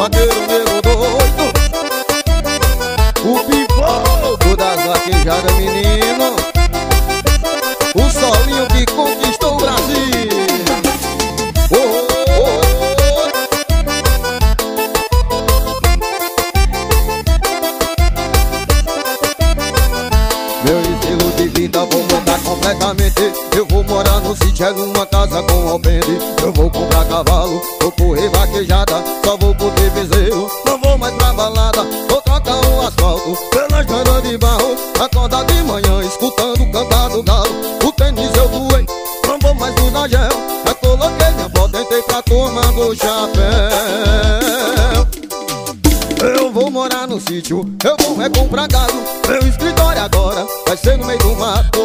vaqueiro nego doido, o pipoco das vaquejadas, menino, o solinho que conquistou o Brasil. Oh, oh, oh. Meu estilo de vida vou mudar completamente. Eu vou morar no sítio, numa casa com alpendre. Eu vou comprar cavalo, vou correr vaquejada, só vou poder bezerro. Não vou mais pra balada, vou trocar o asfalto pela estrada de barro. Acordar de manhã, escutando o cantar do galo. O tênis eu voei, não vou mais usar gel. Já coloquei minha bota, entrei pra turma do chapéu. Eu vou morar no sítio, eu vou comprar gado. Meu escritório agora vai ser no meio do mato.